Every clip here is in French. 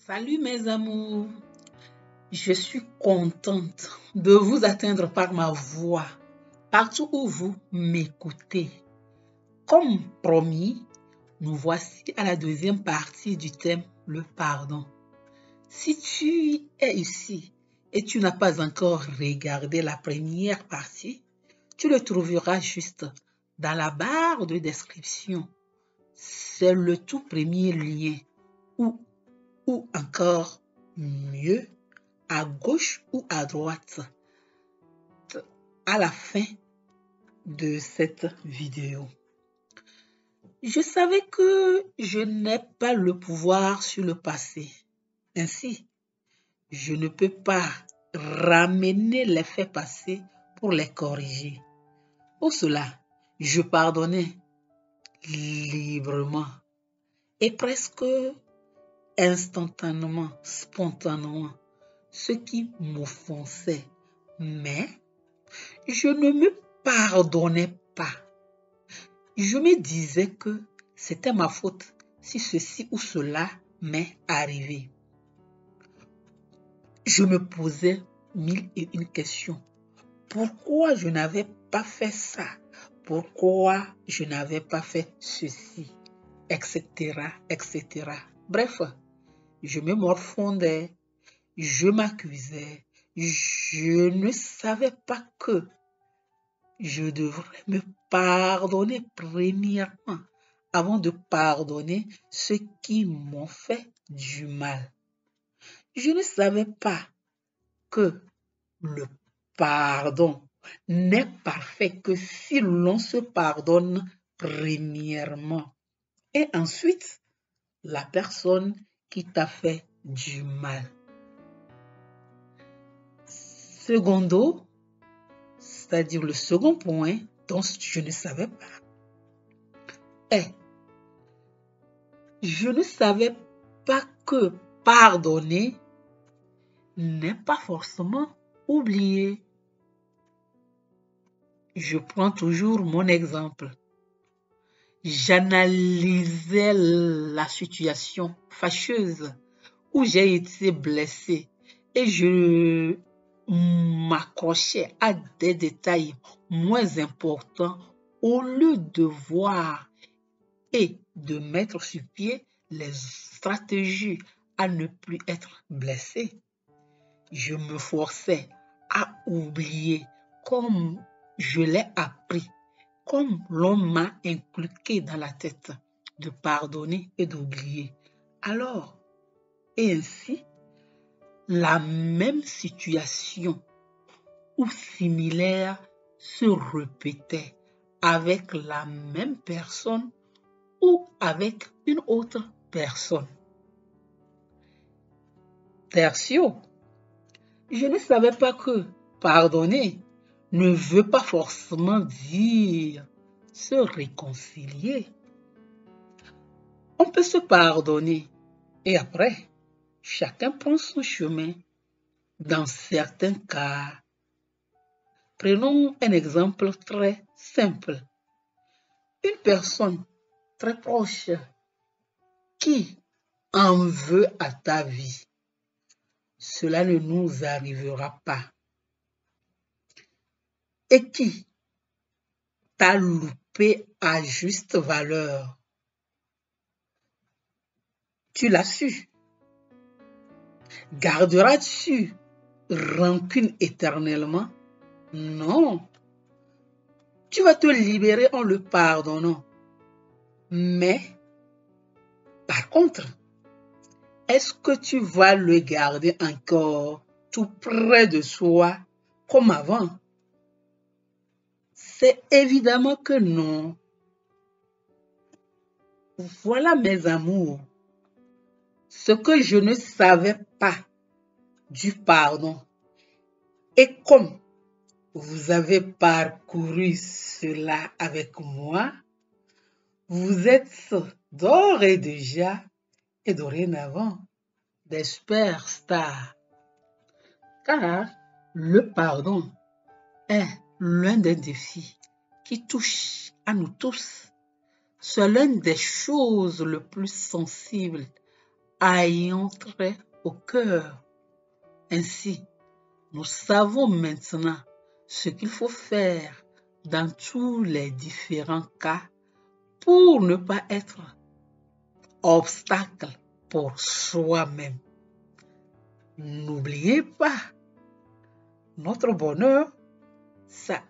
Salut mes amours, je suis contente de vous atteindre par ma voix, partout où vous m'écoutez. Comme promis, nous voici à la deuxième partie du thème, le pardon. Si tu es ici et tu n'as pas encore regardé la première partie, tu le trouveras juste dans la barre de description. C'est le tout premier lien ou encore mieux, à gauche ou à droite, à la fin de cette vidéo. Je savais que je n'ai pas le pouvoir sur le passé. Ainsi, je ne peux pas ramener les faits passés pour les corriger. Pour cela, je pardonnais librement et presque instantanément, spontanément, ce qui m'offensait. Mais je ne me pardonnais pas. Je me disais que c'était ma faute si ceci ou cela m'est arrivé. Je me posais mille et une questions. Pourquoi je n'avais pas fait ça? Pourquoi je n'avais pas fait ceci? Etc., etc. Bref, je me morfondais, je m'accusais, je ne savais pas que je devrais me pardonner premièrement avant de pardonner ceux qui m'ont fait du mal. Je ne savais pas que le pardon n'est parfait que si l'on se pardonne premièrement et ensuite la personne qui t'a fait du mal. Secondo, c'est-à-dire le second point dont je ne savais pas, est je ne savais pas que pardonner n'est pas forcément oublier. Je prends toujours mon exemple. J'analysais la situation fâcheuse où j'ai été blessée et je m'accrochais à des détails moins importants au lieu de voir et de mettre sur pied les stratégies à ne plus être blessé. Je me forçais à oublier comme je l'ai appris, comme l'on m'a inculqué dans la tête de pardonner et d'oublier. Alors, et ainsi, la même situation ou similaire se répétait avec la même personne ou avec une autre personne. Tertio, je ne savais pas que pardonner ne veut pas forcément dire se réconcilier. On peut se pardonner et après, chacun prend son chemin. Dans certains cas, prenons un exemple très simple. Une personne très proche qui en veut à ta vie, cela ne nous arrivera pas. Et qui t'a loupé à juste valeur, tu l'as su. Garderas-tu rancune éternellement? Non. Tu vas te libérer en le pardonnant. Mais, par contre, est-ce que tu vas le garder encore tout près de soi comme avant? C'est évidemment que non. Voilà mes amours, ce que je ne savais pas du pardon. Et comme vous avez parcouru cela avec moi, vous êtes d'ores et déjà et dorénavant des superstars. Car le pardon est l'un des défis qui touche à nous tous. C'est l'une des choses les plus sensibles à y entrer au cœur. Ainsi, nous savons maintenant ce qu'il faut faire dans tous les différents cas pour ne pas être obstacle pour soi-même. N'oubliez pas, notre bonheur, c'est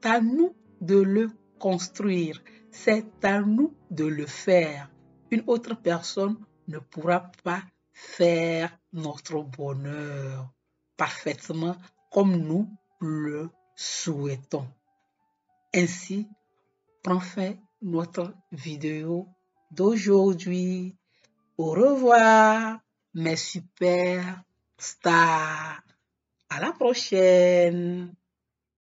à nous de le construire, c'est à nous de le faire. Une autre personne ne pourra pas faire notre bonheur parfaitement comme nous le souhaitons. Ainsi, prends fin notre vidéo d'aujourd'hui. Au revoir, mes super stars. À la prochaine.